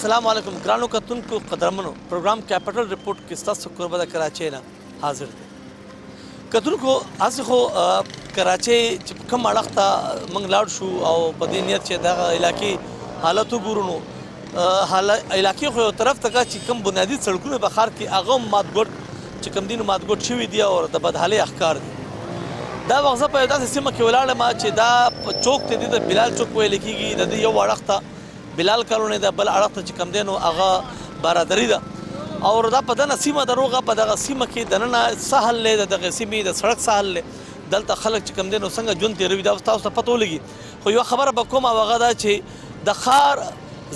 अस्सलाम वालेकुम ग्रानो कतुन को कदरमनो प्रोग्राम कैपिटल रिपोर्ट किस्ता सुकुरबदा कराची ना हाजिर थे कतुन को आज को कराची कम अड़कता मंगलाड़ शू और पदीनियत चे दा इलाकी हालत गुरुनो इलाकी को तरफ तक चिकम बुनियादी सड़कों में बखार की आगम मातगोट चिकम दिन मातगोट छिवी दिया और द बदहाले अखकार दा वक्सा पैदा सिस्टम के वलाड़ मा चे दा चौक ते दी बिलाल चौक वे लिखीगी नदी यो अड़कता बिलाल कॉलोनी दा बल अड़कता चिकम देनो आगा बारादरी दा और दा पदन सीमा दरोगा पदा सीमा की दनना सहल ले दा सीमी दा सड़क सहल ले दलता खलक चिकम देनो संग जुन तेरवी दा उस्ता पतो लगी खो यो खबर बकोम आगा दा चे दखार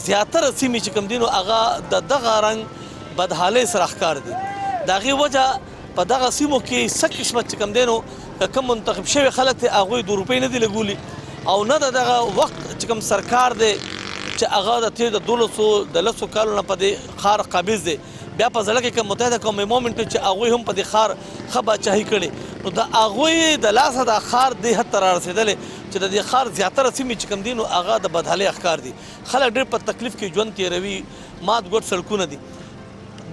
ज़्यादातर सीमी चिकम दिनो आगा दगा रंग बदहाले सरखकार दी दागी वजह पदा सीमो की सक किस्मत चिकम देनो कम मुंतखब शे खलक थे आगोई 2 रुपये न दी लगूली और न दगा वक्त चिकम सरकार दे च आगा द थे 200 दलसो कालो न पदे खार काबिज दे बया په ځړه کې کوم متحده قوم مومنټ چې هغه هم په دې خار خبا چاهي کړي نو دا هغه د لاسه د خار د هت تر رسیدلې چې د دې خار زیاتره سیمې چې کوم دین او هغه د بدحالي اخکار دي خلک ډېر په تکلیف کې ژوند تیروي مات ګډ سړکونه دي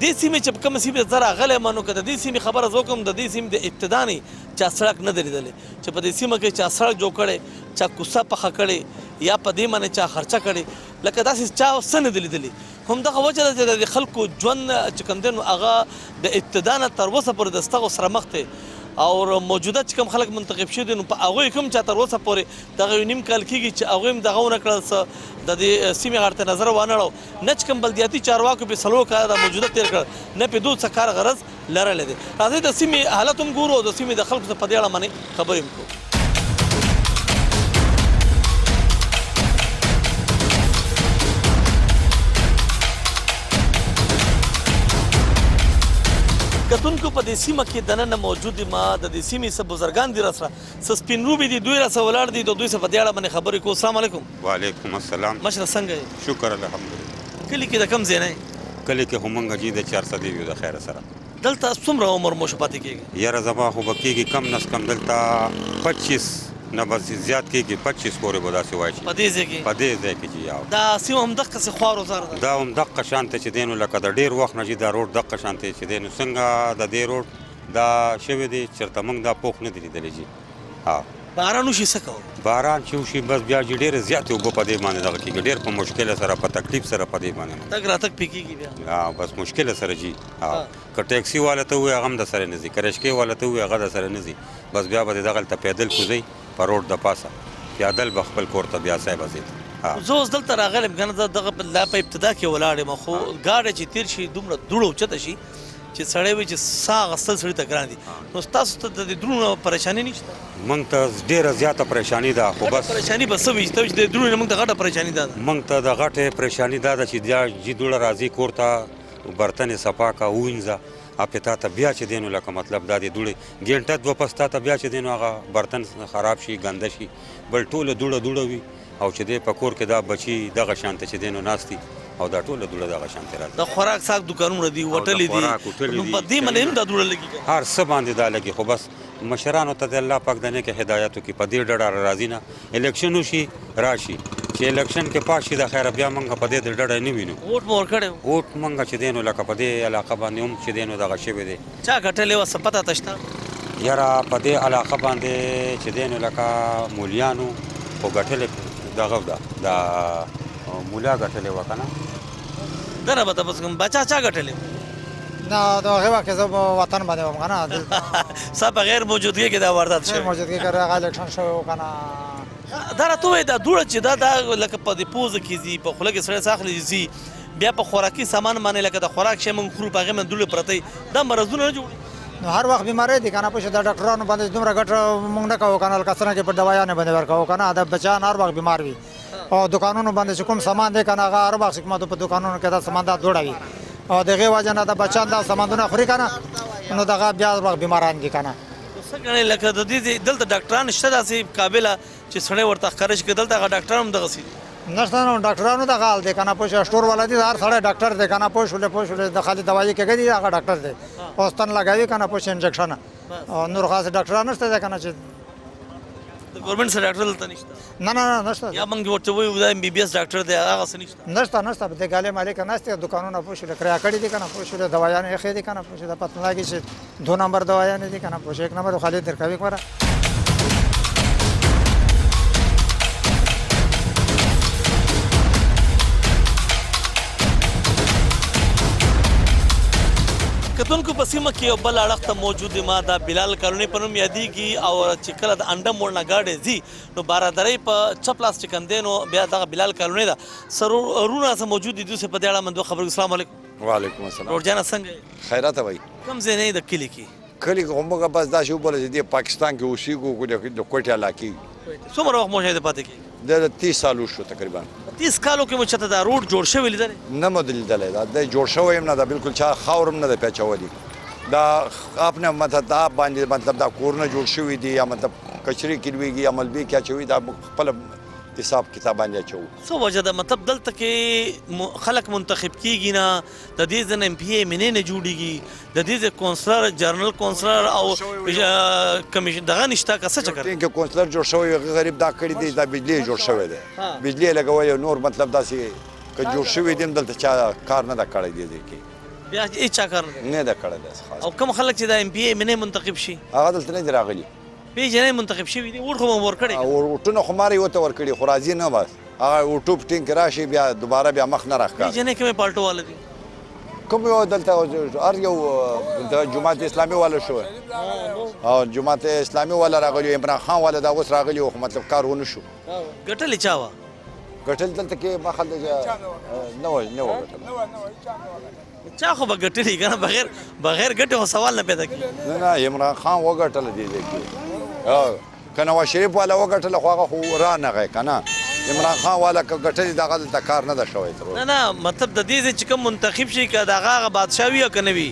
دې سیمې چې کوم سیمې زرا غلې مانو کده دې سیمې خبره زوکم د دې سیمې د ابتدا نه چا سړک نه درېدلې چې په دې سیمه کې چا سړک جوړ کړي چا کوسه پخه کړي یا په دې باندې چا خرچه کړي لکه داسې چا سن دلیدلې هم دغه وجه ده چې د خلکو ژوند چې کوم دین هغه د ابتدا نه تر اوسه پورې د ستغو سره مخ ته او موجوده چې کوم خلک منتخب شوي دي نو په هغوی کوم چا تر اوسه پورې دغه یو نیم کال کېږي چې هغوی هم دغه ونه کړل څه د دې سیمې غاړې ته نظر وانه اړو نه چې کوم بلدیاتي چارواکو پې څلور کاله دا موجوده تېر کړل نه پې دوی څه کار غرض لرلی دی راځئ د سیمې حالت هم ګورو او د سیمې د خلکو څه په دې اړه باندې خبرې هم کوو کتونکو په دې سیمه کې دننه موجود ما د دې سیمې څه بزرګان دي راسره څه سپینروبي دي دوی راسره ولاړ دي دوی څه په دې اړه باندې خبرې کوو السلام علیکم وعلیکم السلام مشره څنګه یې شکر الحمدلله کلي کې د کم ځای نه یې کلي کې همنګه جي د 400 یو د خیر سره دلته څومره عمر مو شو پاتې کېږي یاره زما خو به کېږي کم نس کم دلته 25 نه بس زیات کېږي 25 پورې به داسې وایي په دې ځای کې په دې ځای کې جي دا سیمه همدغسې خوارو زار ده دا همدغه شانته چې دی نو لکه د ډېر وخت نه چې دا روډ دغه شانته چې دی نو څنګه د دې روډ دا شوی دی چېرته موږ دا پوخ نه دی لیدلی جي باران وشي څه کوو باران چې وشي بس بیا چې ډېرې زیاتې اوبه په دې باندې دغه کېږي ډېر په مشکله سره په تکلیف سره په دې باندې تګ راتګ پې کېږي بیا بس مشکله سره جي که ټیکسي والا ته ووایي هغه هم د سره نه ځي که رشکې والا ته ووایي هغه د سره نه ځي بس بیا به دغلته پیدل کوځئ په روډ د پاسه پیدل به خپل کور ته بیا صاحبه ځي زه اوس دلته راغلم که نه دغه لا په ابتدا کې ولاړ یم خو ګاډی چې تېر شي دومره دوړ اوچته شي چې سړی وي چې ساه اخیستل سړي ته ګران دي نو ستاسو ته د دې درونو پریشاني نشته موږ ته ډېره زیاته پریشاني ده خو بس پریشاني به څه وي چې ته د درونو نه موږ ته غټه پریشاني ده موږ ته د غټې پریشاني دا ده چې دا جي دوړه راځي کور ته برتن یې صفا کا ووینځه اپې تا ته بیا چې دی نو لکه مطلب دا د دوړې ګنټه دوه پس تا ته بیا چې دی نو هغه برتن خراب شي ګنده شي بل ټوله دوړه وي او چې دی په کور کې دا بچي دغه شانته چې دی نو ناست دي او دا ټوله دوړه دغه شانته راځي د خوراک ساک دوکانونه دي هوټلې دي نو په دې باندې هم دا دوړه لګي هر څه باندې دا لګي خو بس مشرانو ته د الله پاک د نیکه هدایت وکړي په دې ډډه راځي نه الیکشن وشي راشي چې الیکشن کې پاس شي د خیره بیا موږ په دې ډډه نه وینو ووټ مو ورکړی ووټ موږ چې دی نو لکه په دې علاقه باندې هم چې دی نو دغه شوی دی چا ګټلې وه څه پته ته شته یاره په دې علاقه باندې چې دی نو لکه مولیانو خو ګټلې دغه ده دا مولا ګټلې وه که نه دنه به تپوس کوم بچا چا ګټلې نه د هغې وخت کې زه وطن باندې وم که نه ستا په غیر موجودګۍ کې دا واردات شوی موجودګۍ کې هغه الیکشن شوی و که نه دا راته ووایي دا دوړه چې دا لکه په دې پوزه کې ځي په خوله کې سړی ساخلي ځي بیا په خوراکي سامان باندې لکه د خوراک شی موږ خورو په هغې باندې دوړې پرته وي دا مرضونه نه جوړوي نو هر وخت بیماری دي که نه پوه شو د ډاکټرانو باندې دومره ګټه موږ نه کوو که نه لکه څرنګه په دوايانې باندې ورکوو که نه د بچیان هر وخت بیمار وي او دوکانونو باندې چې کوم سامان دی که نه هغه هر وخت حکومتو په دوکانونو کې دا سامان دا دوړه وي او د هغې وجه نه د بچیان دا سامانونه خوري که نه نو دغه بیا هر وخت بیماران دي که نه څه ګڼې لکه د دې دلته ډاکټران شته داسې قابله چې سړی ورته ښکاره شي که دلته هغه ډاکټران هم دغسې دي نشته نو ډاکټرانو دغه حال دی که نه پوه شوې سټور والا دي هر سړی ډاکټر دی که نه پوه شولې د خالي دوایي کېږي دي هغه ډاکټر دی اوس تن لګوي که نه پوه شوې انجکشن او نور خاص ډاکټران نشته دی که نه چې د ګورنمنت سره ډاکټر دلته نشته نه نه نه نشته یا موږ ورته وایو دا MBBS ډاکټر دی هغه څه نشته نشته نشته په دې ګالې مالک نشته دکانونه پوښل کریا کړی دي کنه پوښل دوايانې خې دي کنه پوښل پته لګی چې 2 نمبر دوايانې دي کنه پوښل 1 نمبر خالد درکوي کوره کتونکو په سیمه کې یو بل اړخ ته موجود ما دا بلال کالوني په نوم یادېږي او چې کله د انډه موړ نه ګاډی ځي نو بارادرۍ په چپ لاس چې کوم دی نو بیا دغه بلال کالوني ده سرورونه څه موجود دي دوی په دې اړه من خبرو السلام علیکم وعلیکم السلام روزانه څنګه خیرات وای کوم ځای نه د کلی کې کلی کومه بس دا شو بوله چې پاکستان کې اوسېږو د کوټه علاقې څومره وخت مو شاید پاتې کې د 30 سالو شو تقریبا 30 کالو کې مو چته دا روډ جوړ شوی لیدل نه مدل دلې دا د جوړ شوی هم نه دا بالکل چا خاورم نه د پیچولي دا خپل مطلب دا باندې مطلب دا کورونه جوړ شوی دي یا مطلب کچري کړويږي عمل به کیا چوي دا خپل حساب کتاب باندې چو سو وجه دا مطلب دلته کې خلک منتخب کیږي نه د دې ځن MPA منې نه جوړیږي د دې کونسلر جنرال کونسلر او کمیشن دغه نشته کسه چکر کې کونسلر جوړ شوی غریب دا کړی دی دا بجلی جوړ شوی دی بجلی لګوي نور مطلب دا سي که جوړ شوی دی دلته چا کار نه دا کړی دی کې بیا هیڅ چا کار نه دا کړی دی خاص او کوم خلک چې دا MPA منې منتخب شي هغه دلته نه راغلي به جنې منتخب شوی دي ورخه ور کړی او ټونه خماري وته ور کړی خو راځي نه بس هغه یوټیوب ټینګ راشي بیا دوباره بیا مخ نه راخکا جنې کومه پالټو والا دي کوم یو دلته ار یو د جماعت اسلامي والا شو او جماعت اسلامي والا راغلی عمران خان والا دا اوس راغلی خو مطلب کارونه شو ګټل چاوا ګټل دلته کې مخال نه چا خو به ګټلی کنه بغیر ګټه سوال نه پیدا کی نه عمران خان وګټل دی کې کنه وا شریف والا وګټل خو هغه خو را نه غی کنه عمران خان والا ګټل دغه د کار نه ده شوی تر نه نه مطلب د دې چې کوم منتخب شي که دغه بادشاہي او کنه وي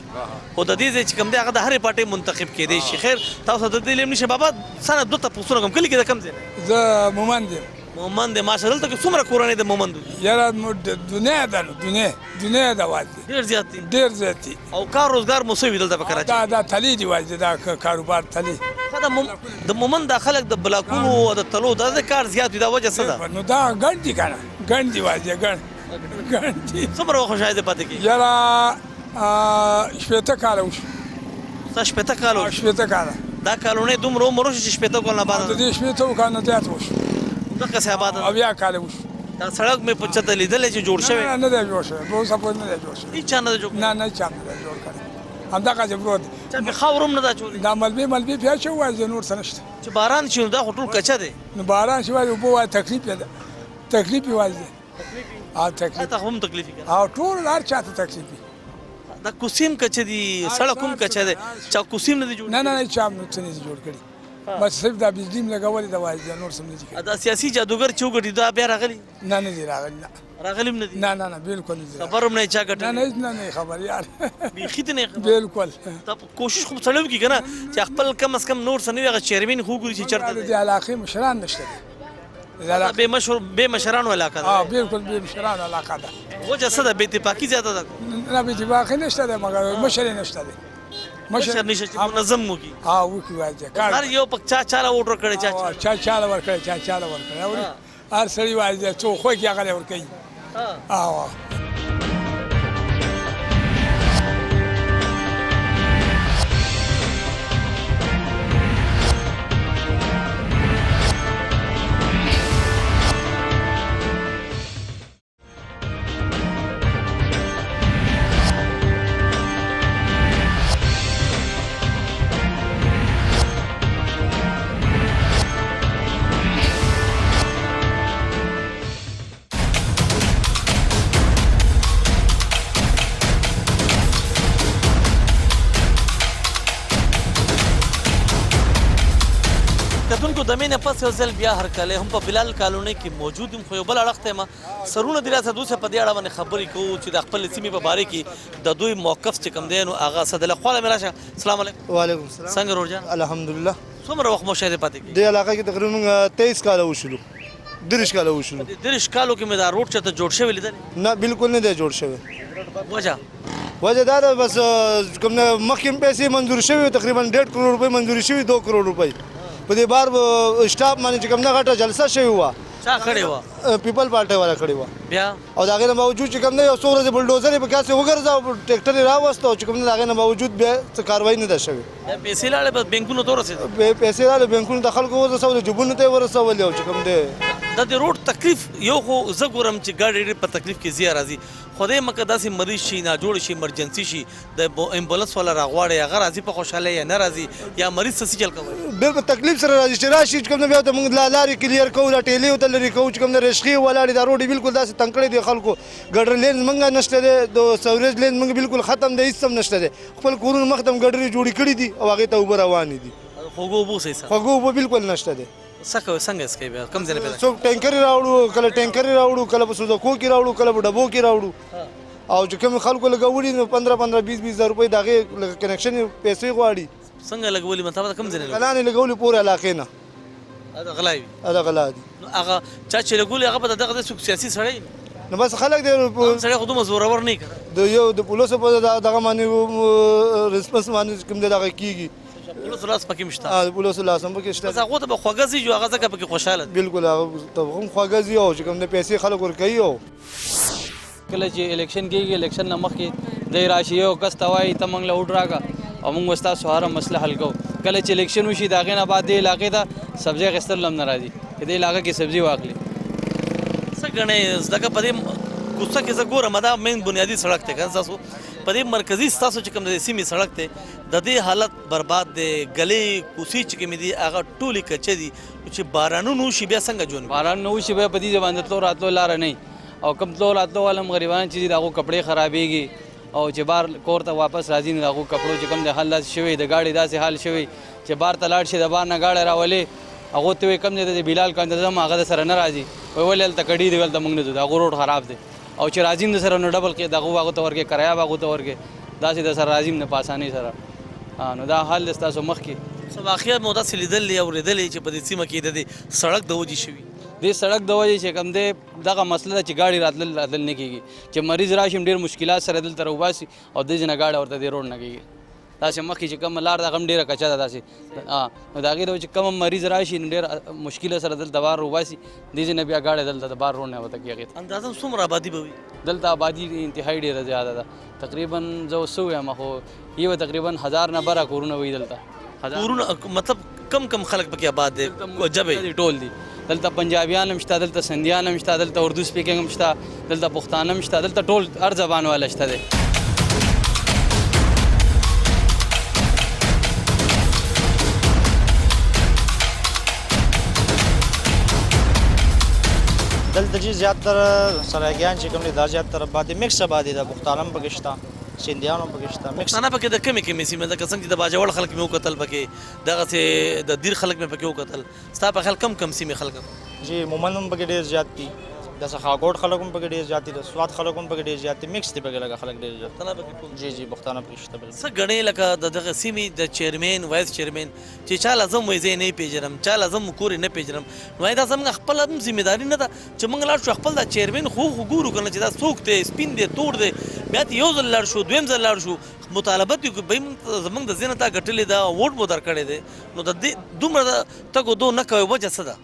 خو د دې چې کوم دغه د هرې پارټي منتخب کېدی شي خیر تاسو د دې لیم نشه بابا سنه دوه تاسو کوم کلی کې کم ځای زه مومند یم مومند ماشاء الله ته څومره کورنۍ د مومند یاره دنیا ده دنیا ده واځي ډېر زیات دي او کار روزګار مو سوي دلته په کراچي دا تلی دی واځي دا کاروبار تلی د مومند د خلک د بلاکونو او د تلو د کار زیات دی دا وجه څه ده نو دا ګڼ دي کنه ګڼ دی واځي ګڼ دي څومره وخت شاید پاتې کی یاره شپېته کاله وشو شپېته کاله شپېته کاله دا کالونه دومره عمر شي شپېته کاله بعد د دې شپېته کاله زیات وشو دغه څه آباد او بیا کاله وشو دا سړک مې په چته لیدل چې جوړ شوی نه دی جوړ شوی به اوسه پورې نه دی جوړ شوی هیڅ چا نه جوړ نه چا نه دی جوړ کړی همدغه چې پروت چا به خاورم نه دا چولې دا ملبي بیا شو وایي نور څه نشته چې باران شي دا ټول کچا دی نو باران شي وایي وبو تکلیف ده تکلیف وایي تکلیف ته هم تکلیف کوي او ټول هر چاته تکلیف دا کوسیم کچ دی سړک هم کچ دی چا کوسیم نه جوړ نه چا نه څه جوړ کړي بس صرف دا بجلی لګولې دا وایي نور سم نه دي دا سیاسي جادوګر چوغټي دا بیا راغلی نه دی راغلی راغلیم نه دي نه بالکل نه دي خبرم نه چا ګټه نه خبر یار بیخیت نه بالکل ته کوشش خو سړیو کی کنه چې خپل کم از کم نور سنوي غ چیرمن خو ګوري چې چرته دي علاقه مشران نشته دا به مشرانو علاقه ده بالکل به مشران علاقه ده وجه څه ده به اتفاقی زیاته ده نه به اتفاقی نشته ده مګر مشر نشته ده مشر نشه چې منظم مو کی وکی واځي کار هر یو پک چا چاله وټر کړي چا ور کړي چا ور کړي هر سړي واځي څو خو کې هغه ور کوي کتونکو د مینې پس یو ځل بیا هرکلی هم په بلال کالونۍ کې موجود یم خو یو بل اړخ ته یم سرونه دې راڅخه دوی په دې اړه باندې خبرې کوو چې د خپل سیمې په باره کې د دوی موقف چې کوم دی نو هغه صدله خواله مې راشه السلام علیکم وعلیکم السلام څنګه روژان الحمدلله څومره وخت مو شاید پاتې کېږي دې علاقه کې تقریبا 23 کاله وشلو 30 کاله وشلو 30 کالو کې مې دا روډ چېرته جوړ شوی لیدلی نه بالکل نه دی جوړ شوی وجه دا ده بس کوم مخکې پیسې منظور شوي تقریبا 1.5 کروڑ روپۍ منظوري شوي 2 کروڑ روپۍ په دې بار سټاپ باندې چې کوم نه غټه جلسه شوې وه چا کړې وه؟ پیپل پارټۍ والا کړې وه بیا او د هغې نه باوجود چې کوم نه یو څو ورځې بلډوزر یې په کاسې وګرځاو ټریکټر یې راوسته او چې کوم نه د هغې نه باوجود بیا څه کاروایي نه ده شوې بیا پیسې لاړې بس بینکونو ته ورسېدل. پیسې راغلې بینکونو ته خلکو ورسولې جیبونو ته یې ورسولې او چې کوم دی دا د روډ تکلیف یو خو زه ګورم چې ګاډي ډېر په تکلیف کې زیات راځي. خدای مکه داسې مریض شي ناجوړ شي ایمرجنسي شي د امبولانس والا راغواړي هغه راځي په خوشحالۍ یا نه راځي یا مریض څه چل کوي بالکل تکلیف سره راځي چې راشي چې کوم نه بیا ته موږ لارې کلیر کوو لا ټیلې ورته لرې کوو چې کوم نه رشقې ولاړې دا روډې بالکل داسې تنګ کړی دی خلکو ګډر لینز موږ نشته دی د سوریج لینز موږ بالکل ختم دی هېڅ هم نشته دی خپل کورونه مخ ته هم ګډرې جوړې کړي دي او هغې ته اوبه روانې دي خوږو اوبو صحیح سره خوږو اوبه بالکل نشته دی څه کوي څنګه یې څښئ بیا کوم ځای نه پیدا څوک ټینکر راوړو کله ټینکر راوړو کله په سوزکو کې راوړو کله په ډبو کې راوړو او چې کوم خلکو لګولي نو 15 20 هزار روپۍ د هغې لکه کنیکشن پیسې غواړي څنګه لګولي مطلب کوم ځای نه کلانې لګولي پورې علاقې نه دا غلا وي دا غلا دي نو هغه چا چې لګولي هغه به دغه څوک سیاسي سړی نو بس خلک دی سړی خو دومره زورور نه وي د یو د پولیسو په دغه باندې ریسپانس باندې کوم دی دغه کېږي پولیسو لاس پکې هم شته د پولیسو لاس هم پکې شته بس هغو ته به خوږه ځي جو هغه ځکه پکې خوشحاله دي بالکل هغه ته هم خواږه ځي او چې کوم د پیسې خلک ورکوي او کله چې الیکشن کېږي الیکشن نه مخکې دی راشي یو کس ته وایي ته موږ له ووټ راکړه او موږ ستاسو هره مسله حل کوو کله چې الیکشن وشي د هغې نه بعد دې علاقې ته سبزي اخیستل هم نه راځي چې دې علاقه کې سبزي واخلي څه ګڼئ ځکه په دې کوڅه کې زه ګورم دا مین بنیادي سړک دی که ستاسو په دې مرکزي ستاسو چې کوم د سیمې سړک دی د دې حالت برباد دی ګلې کوڅې چې کومې دي هغه ټولې کچه دي چې بارانونه وشي بیا څنګه ژوند باران نه وشي بیا په دې باندې تلو راتلو لاره نه او کوم تلو راتلو والا هم غریبان چې دي د هغو کپړې خرابېږي او چې بار کور ته واپس راځي نو د هغو کپړو چې کوم دی حال داسې شوی د گاډي داسې حال شوی چې بار ته لاړ شي د بار نه گاډی راولې هغو ته وایي کوم دی د بلال کان ته ځم هغه د سره نه راځي وایي ولې هلته کډي دی هلته موږ نه ځو د هغو روډ خراب دی او چې راځي د سره نو ډبل کې دغه هغو ته ورکې کرایه به هغو ته ورکې داسې د سره راځي نه په اسانۍ سره نو دا حال دی ستاسو مخکې څه واقعیت مو داسې لیدلي اورېدلي چې په دې سیمه کې د دې سړک د وجې شوي دې سړک د وجې چې کوم دی دغه مسله ده چې ګاډي راتلل نه کېږي چې مریض راشي ډېر مشکلات سره دلته راوباسي او دې نه ګاډی ورته دې روډ نه کېږي داسې مخکې چې کومه لار دغه هم ډېره کچه ده داسې نو د هغې د چې کوم مریض راشي نو ډېر مشکله سره دلته بار راوباسي دې نه بیا ګاډی دلته د بار روډ نه وته کېږي اندازه څومره آبادي به وي دلته آبادي انتهایی ډېره زیاده ده تقریبا زه اوس څه ووایم خو یو تقریبا 1000 نه بره کورونه وي دلته کورونه مطلب کم خلک پکې آباد دي جبې ټول دي دلته پنجابیان هم شته دلته سندیان هم شته دلته اردو سپیکینګ هم شته دلته پښتانه هم شته دلته ټول هر زبان والا شته دی دلته چې زیاتره سرایګیان چې کوم دي دا زیاتره آبادي مکس آبادي ده پښتانه هم پکې شته سندیان هم پکې شته مکس پښتانه پکې د کمې سیمې ده که څنګه چې د باجوړ خلک مې وکتل پکې دغسې د دیر خلک مې پکې وکتل ستا په خیال کم سیمې خلک جی مومن هم پکې ډېر زیات دي داسې خاګوټ خلک هم پکې ډېر زیات دي د سوات خلک هم پکې ډېر زیات دي مکس دي پکې لږه خلک ډېر زیات جی پښتانه پکې شته څه ګڼې لکه د دغه سیمې د چیرمین وایس چیرمین چې چا لازم وایي زه یې نه پېژنم چا لازم کور یې نه پېژنم نو دا زموږ خپل هم ذمهداري نه ده چې موږ لاړ شو خپل دا چیرمین خو ګورو که نه چې دا څوک دی سپین دی تور دی بیا ته یو ځل لاړ شو دویم ځل لاړ شو مطالبه دي که بهی زموږ د ذهنه تا ګټلې ده ووټ مو درکړی دی نو د دې دومره د تګ و دو نه کوی وجه څه ده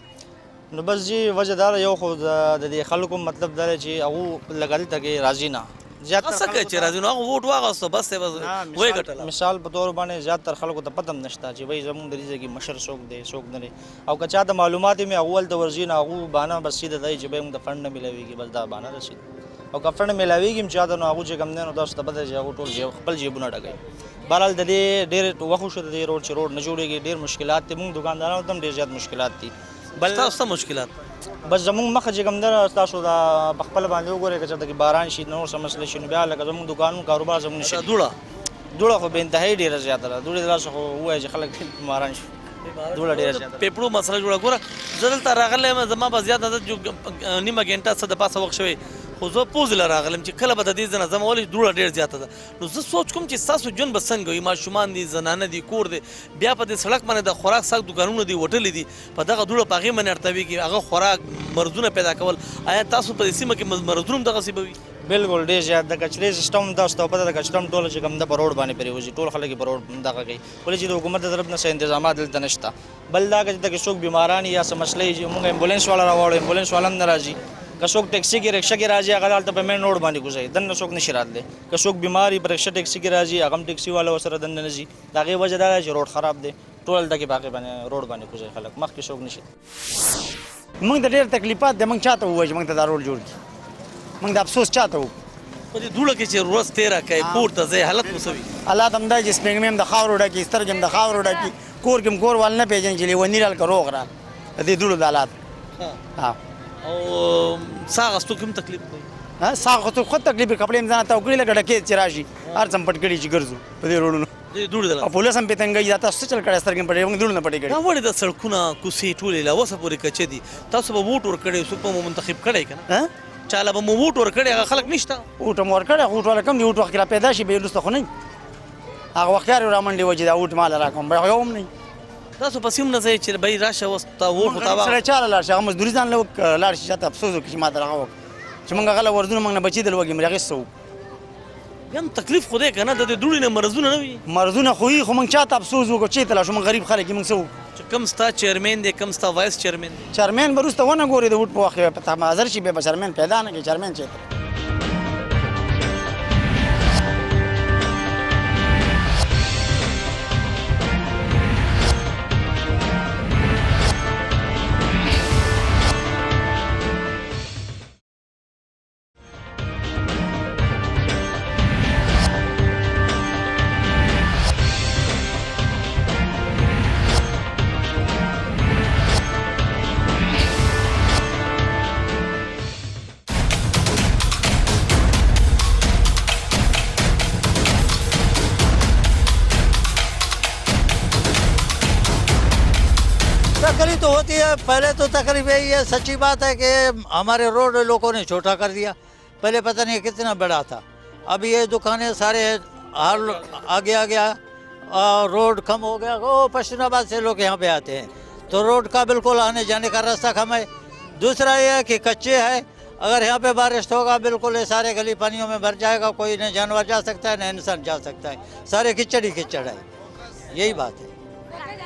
نو بس جی وجه دار یو خو د دې خلکو مطلب دا چې هغه لګل تکي راضي نه زیاتره څه چې راځي نو هغه ووټ واغسته بس وایي ګټله مثال په تور باندې زیاتره خلکو ته پته هم نشته چې وایي زموږ د دې ځای کې مشر څوک دی څوک نه دی او که چا ته معلومات مې اول د ورځي نه هغو بهانه بس سیده دی چې به موږ د فنډ نه میلاویږي بس دا بهانه ده سیده او که فنډ میلاویږي هم چا ته نو هغو چې کوم دی نو تاسو ته پته چې هغو ټول خپل جیبونه ډکوي بهرحال د دې ډېر وخت وشو د دې روډ چې روډ نه جوړېږي ډېر مشکلات دي موږ دکاندارانو ته هم ډېر زیات مشکلات دي بل تاسو ته مشکلات بس زموږ مخه چې کوم ده تاسو دا په خپل باندې وګورئ که چېرته کې باران شي نور څه مسلې شي نو بیا لکه زموږ دکانونو کاروبار زموږ نشي دوړه خو به انتهایی ډېره زیاته ده دوړې داسې خو ووایه چې خلک ماران شي دوړه ډېره زیاته پیپړو مسله جوړه ګوره زه دلته راغلی یم زما به زیات عادت نیمه ګنټه څه د پاسه وخت شوی خو زه پوز له راغلم چې کله به د دې ځنه ځم ولې دوړه ډېر زیاته ده نو زه سوچ کوم چې ستاسو ژوند به څنګه وي ماشومان دي زنانه دي کور دی بیا په دې سړک باندې د خوراک ساک دوکانونه دي هوټلې دي په دغه دوړه په هغې باندې اړتوي کې هغه خوراک مرضونه پیدا کول آیا تاسو په دې سیمه کې مرضونه هم دغسې به وي بالکل ډېر زیات د کچرې سیستم تاسو ته پته ده کچره هم ټوله چې کوم ده په روډ باندې پرېوځي ټول خلک یې په روډ دغه کوي ولې چې د حکومت د طرف نه څه انتظامات دلته نشته بل دا که دلته کې څوک بیماران یا څه مسلې چې موږ امبولینس والا راوړو امبولینس والا هم نه راځي که څوک ټیکسي کې رکشه کې راځي هغه هلته په مین روډ باندې کوزوي دننه څوک نشي راتلی که څوک بیمار وي په رکشه ټیکسي کې راځي هغه هم ټیکسي والا ورسره دننه نه ځي د هغې وجه دا ده چې روډ خراب دی ټول هلته کې په هغې باندې روډ باندې کوزوي خلک مخکې څوک نشي موږ ته ډېر تکلیفات دی موږ چاته ووایو چې موږ ته دا روډ جوړ کړي موږ د افسوس چاته وکړو په دې دوړه کې چې ورځ تېره کوي پورته ځئ حالت مو څه وي الله ته همدا چې سپېږمۍ هم د خاورو ډکي سترګې هم د خاورو ډکي کور کې هم کور وال نه پېژني چې لیوني رال که روغ رال د دې دوړو د حالات ها او ساه اخیستو کې هم تکلیف کوي ساه اخیستو خود تکلیف وي کپړې هم ځان تاو کړي لکه ډکې چې راشي هر څه هم پټ کړي چې ګرځو په دې روډونو دې دوړې د او پولیس هم پېتنګوي دا تاسو څه چل کړی سترګې پټې موږ دوړو نه پټې کړي دا ولې د سړکونه کوڅې ټولې لا اوسه پورې کچې دي تاسو به ووټ ورکړی څوک به مو منتخب کړی که نه چاله به مو ووټ ورکړی هغه خلک نشته ووټ هم ورکړی ووټ والا کم دي ووټ وخت کې را پیدا شي بیا وروسته خو نه وي هغه وختیار یې رامنډې وه چې دا ووټ ماله راکړم بیا یو هم نه وي تاسو پسې هم نه ځئ چې بهی راشه اوس تا ووټ خو تا سړی چاله لاړ شي هغه مزدوري ځان له لاړ شي چاته افسوس وکړي چې ما ته هغه وکړه چې موږ هغه له ورځونه موږ نه بچي دل وږي هغې څه وکړو بیا هم تکلیف خو دی که نه د دې دوړې نه مرضونه نه وي مرضونه خو وي خو موږ چاته افسوس وکړو چېرته لاړ شو موږ غریب خلک یو موږ څه وکړو چې کم ستا چیرمین دی کم ستا وایس چیرمین دی چیرمین به وروسته ونه ګوري د ووټ په وخت کې په حاضر شي بیا به چیرمین پیدا نه کړي چیرمین چېرته तकलीफ तो होती है पहले तो तकलीफ यही है सच्ची बात है कि हमारे रोड लोगों ने छोटा कर दिया पहले पता नहीं कितना बड़ा था अब ये दुकानें सारे हर आगे आ गया रोड कम हो गया वो पश्चिमाबाद से लोग यहाँ पे आते हैं तो रोड का बिल्कुल आने जाने का रास्ता कम है दूसरा ये है कि कच्चे है अगर यहाँ पे बारिश होगा बिल्कुल ये सारे गली पानियों में भर जाएगा कोई न जानवर जा सकता है न इंसान जा सकता है सारे कीचड़ ही कीचड़ है यही बात है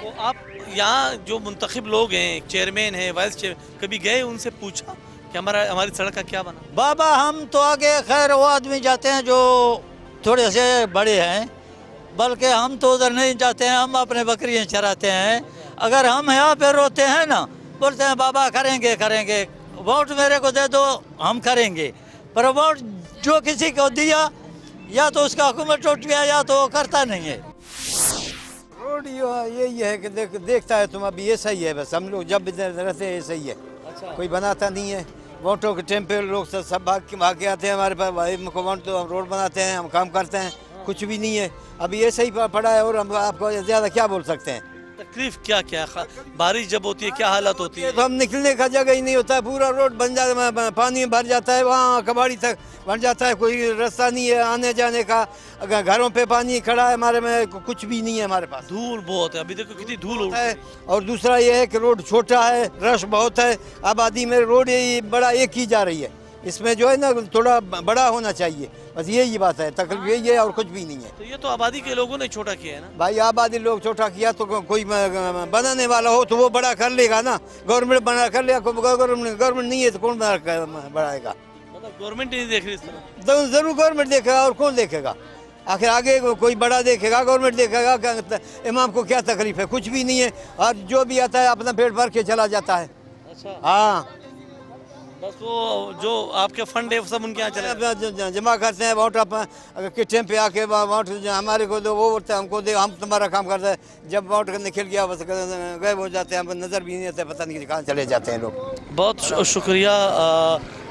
तो आप यहाँ जो मुंतखब लोग हैं चेयरमैन है वाइस चेयरमैन कभी गए उनसे पूछा कि हमारी सड़क का क्या बना बाबा हम तो आगे खैर वो आदमी जाते हैं जो थोड़े से बड़े हैं बल्कि हम तो उधर नहीं जाते हैं हम अपने बकरियाँ चराते हैं अगर हम यहाँ पे रोते हैं ना बोलते हैं बाबा करेंगे करेंगे वोट मेरे को दे दो हम करेंगे पर वोट जो किसी को दिया या तो उसका हुकूमत टूट गया या तो वो करता नहीं है रोड यही है कि देखता है तुम अभी ये सही है बस हम लोग जब भी रहते हैं ये सही है कोई बनाता नहीं है वोटों के टाइम पे लोग सब भाग के आते हैं हमारे पास भाई हमको वोट तो हम रोड बनाते हैं हम काम करते हैं कुछ भी नहीं है अभी ये सही पड़ा है और हम आपको ज़्यादा क्या बोल सकते हैं तकलीफ क्या क्या बारिश जब होती है क्या हालत होती है तो हम निकलने का जगह ही नहीं होता है पूरा रोड बन जाता है पानी में भर जाता है वहाँ कबाड़ी तक बन जाता है कोई रास्ता नहीं है आने जाने का अगर घरों पे पानी खड़ा है हमारे में कुछ भी नहीं है हमारे पास धूल बहुत है अभी देखो कितनी धूल है और दूसरा ये है कि रोड छोटा है रश बहुत है आबादी में रोड बड़ा एक ही जा रही है इसमें जो है ना थोड़ा बड़ा होना चाहिए बस यही बात है तकलीफ यही है और कुछ भी नहीं है तो ये तो आबादी के लोगों ने छोटा किया है ना भाई आबादी लोग छोटा किया तो कोई बनाने वाला हो तो वो बड़ा कर लेगा ना गवर्नमेंट बना कर लेगा गवर्नमेंट नहीं है तो कौन बढ़ाएगा मतलब गवर्नमेंट नहीं देख रही इस तरह तो जरूर गवर्नमेंट देखेगा और कौन देखेगा आखिर आगे कोई बड़ा देखेगा गवर्नमेंट देखेगा इमाम को क्या तकलीफ है कुछ भी नहीं है और जो भी आता है अपना पेट भर के चला जाता है अच्छा हाँ बस वो जो आपके फंड है सब उनके यहाँ चले जमा करते हैं वोट के टाइम पे आके वोट हमारे को दो वो बोलते हैं हमको दे हम तुम्हारा काम करते हैं जब वोट निकल गया बस गायब हो जाते हैं हमको नज़र भी नहीं आता पता नहीं कहाँ चले जाते हैं लोग बहुत शुक्रिया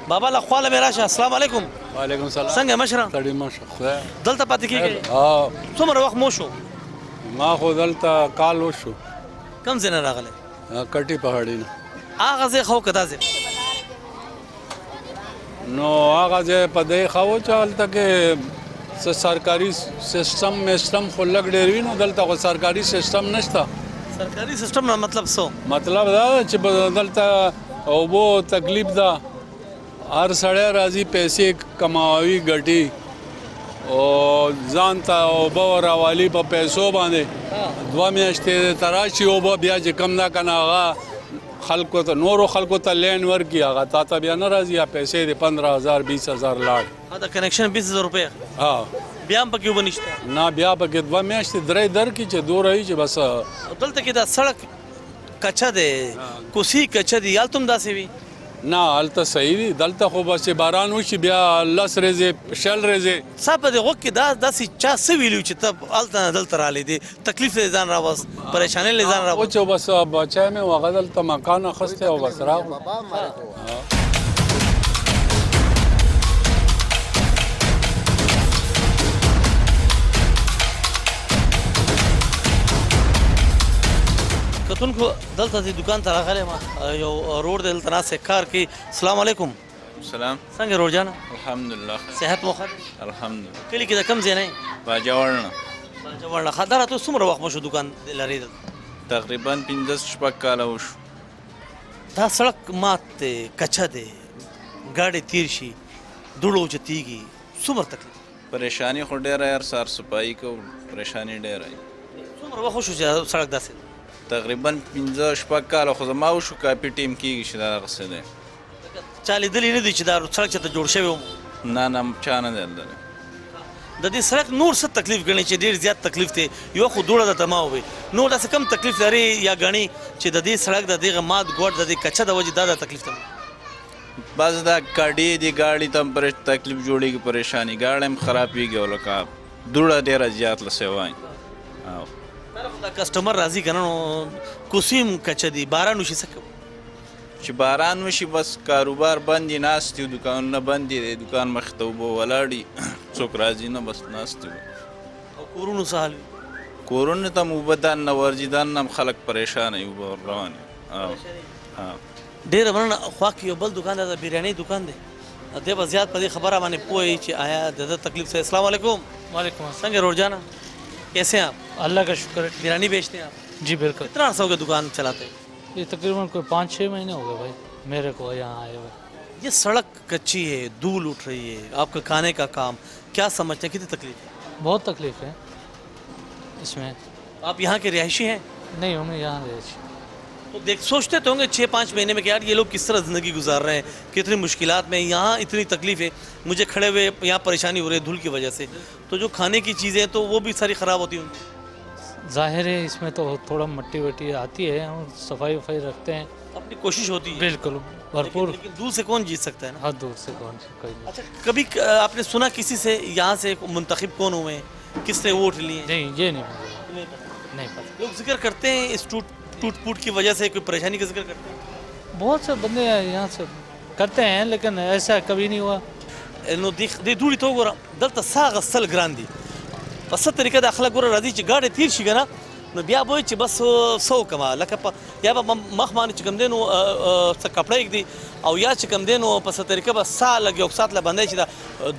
बाबा लखवाल मेरा शाह अस्सलाम वालेकुम वालेकुम सलाम څنګه مشره سړی مشه خدای دلته پاتې کیږي څومره وخت مو شو ما خو دلته کال وشو کم ځای نه راغلی کټي پهاړی نه هغه ځای خو که دا ځای نو هغه ځای په دې ښه و چې هلته کې سرکاري سیسټم خو لږ ډېر وي نو دلته خو سرکاري سیسټم نشته سرکاري سیسټم نه مطلب څه مطلب دا ده چې دلته اوبو تکلیف ده هر سړی راځي پیسې کماوي ګټي او ځان ته اوبه راوالي په پیسو باندې 2 میاشتې ته راشي اوبه بیا چې کم نه کنه هغه خلکو ته نورو خلکو ته لین ورکړي هغه تا ته بیا نه راځي یا پیسې د 15,000 20,000 لاړ دا کنیکشن 20,000 روپۍ ها بیا هم پکې اوبه نشته نه بیا پکې 2 میاشتې درې درکړي چې دوره وي چې بس دلته کې دا سړک کچه دی کوسي کچه دی هلته هم داسې وي نه هلته صحیح دي دلته خو بس چې باران وشي بیا 10 ورځې 6 ورځې صاحب په دې غوږ کې داسې چا څه ویلي چې ته هلته نه دلته رالی دی تکلیف یې ځان راوست پریشانۍ یې ځان راوست چې بس بچی مې هغه دلته مکان اخیستی او بس راغلو کتونکو دلته دې دکان ته راغلی ما یو روډ دی دلته ناست کار کوي السلام علیکم سلام څنګه روډ جانه الحمدلله صحت مو ښه دی الحمدلله کلي کې د کوم ځای نه یې باجوړنه باجوړنه ښه دا راته څومره وخت مو شو دکان لرې تقریبا 15 کاله وشو دا سړک مات دی کچه دی ګاډي تیر شي دوړو اوچتېږي څومره تکلیف پریشانی خو ډېره یار سار صفایي کو پریشانی ډېره څومره وخت شو چې سړک داسې دی تقریبا 15 کاله خو زما وشو کافي ټیم کېږي چې دا دغسې دی چا لیدلی نه دی چې دا سړک چېرته جوړ شوی و نه نه چا نه دی لیدلی د دې سړک نور څه تکلیف ګڼي چې ډېر زیات تکلیف دی یو خو دوړه درته ما ووایي نور داسې کم تکلیف لري یا ګڼي چې د دې سړک د دغه مات ګوټ د دې کچه د وجې دا تکلیف ته بس دا ګاډي دي ګاډي ته هم تکلیف جوړېږي پریشانی ګاډی هم خرابېږي او لکه دوړه ډېره زیات لسې وایي دا کسټمر راځي که نه نو کوسي هم کچه دي باران وشي څه کوو چې باران وشي بس کاروبار بند دي ناست دي دکانونه بند دي د دکان مخې ته اوبه ولاړ دي څوک راځي نه بس ناست دي او کورونو څه حال وي کورونو ته هم اوبه دننه ورځي دننه هم خلک پریشانه وي اوبه روان ډېره مننه خوا کې یو بل دکان دی د بریاني دکان دی دی به زیات په دې خبره باندې پوه وي چې آیا د ده تکلیف سے السلام علیکم वालेकुम अस्सलाम। څنګه روډ جانا कैसे हैं आप अल्लाह का शुक्र है। बिरयानी बेचते हैं आप जी बिल्कुल। कितना अर्सा हो गया दुकान चलाते हैं ये तकरीबन कोई 5-6 महीने हो गए भाई मेरे को यहाँ आए हुए। ये सड़क कच्ची है धूल उठ रही है आपका खाने का काम क्या समझते हैं कितनी तकलीफ है बहुत तकलीफ है इसमें। आप यहाँ के रिहायशी हैं नहीं हमें यहाँ रहे तो देख सोचते तो होंगे 6-5 महीने में कि यार ये लोग किस तरह ज़िंदगी गुजार रहे हैं कितनी मुश्किलात में यहाँ इतनी तकलीफ है मुझे खड़े हुए यहाँ परेशानी हो रही है धूल की वजह से तो जो खाने की चीज़ें तो वो भी सारी ख़राब होती हैं जाहिर है इसमें तो थोड़ा मट्टी वट्टी आती है हम सफाई वफाई रखते हैं अपनी कोशिश होती है बिल्कुल भरपूर। लेकिन दूर से कौन जीत सकता है ना हाँ दूर से कौन कोई नहीं। अच्छा कभी आपने सुना किसी से यहाँ से मुंतखब कौन हुए हैं किसने वोट लिए नहीं ये नहीं नहीं पता। लोग जिक्र करते हैं इस टूट फूट की वजह से कोई परेशानी का जिक्र करते हैं बहुत से बंदे यहाँ से करते हैं लेकिन ऐसा कभी नहीं हुआ انه دې دوړي ته وګوره دلته ساه غسل ګران دي په څه طریقه د خلک ګوره راځي چې ګاډی تیر شي که نه نو بیا به وایي چې بس څه وکړمه لکه یا به مخ باندې چې کوم دی نو څه کپړه ږدي او یا چې کوم دی نو په څه طریقه به ساه لږ یو ساعت له بندی چې دا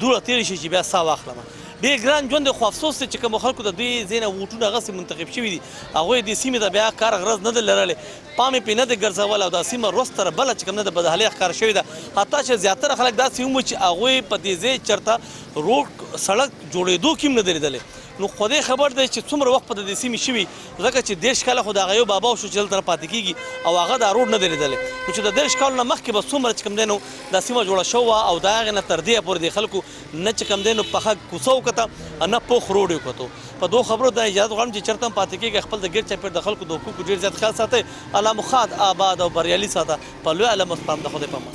دوړه تېرې شي چې بیا ساه واخلمه ډېر ګران ژوند دی خو افسوس دی چې کومو خلکو د دوی ځای نه ووټونه هغسې منتخب شوي دي هغوی دې سیمې ته بیا کار غرض نه دی لرلی پام یې پرې نه دی ګرځولی او دا سیمه روس تر بله چې کوم نه د بدحالۍ ښکاره شوې ده حتی چې زیاتره خلک داسې هم وي چې هغوی په دې ځای چېرته روډ سړک جوړېدو کې هم نه دی لیدلی نو خدای خبر دی چې څومره وخت په دې سیمې شوي ځکه چې 10 کاله خو د هغه یو بابا شو چې دلته نه پاتې کېږي او هغه دا روډ نه دی لیدلی نو چې د 10 کالو نه مخکې به څومره چې کوم دی نو دا سیمه جوړه شوې وه او د هغې نه تر دې پورې د خلکو نه چې کوم دی نو پخه کوڅه وکته نه پوخ روډ یې وکتو په دوه خبرو دا اجازه غواړم چې چېرته هم پاتې کېږي خپل د ګرد چاپېر د خلکو د حقوقو ډېر زیات خیال ساتئ الله مو ښاد آباد او بریالي ساته په لوی علم سپارم د خدای په امان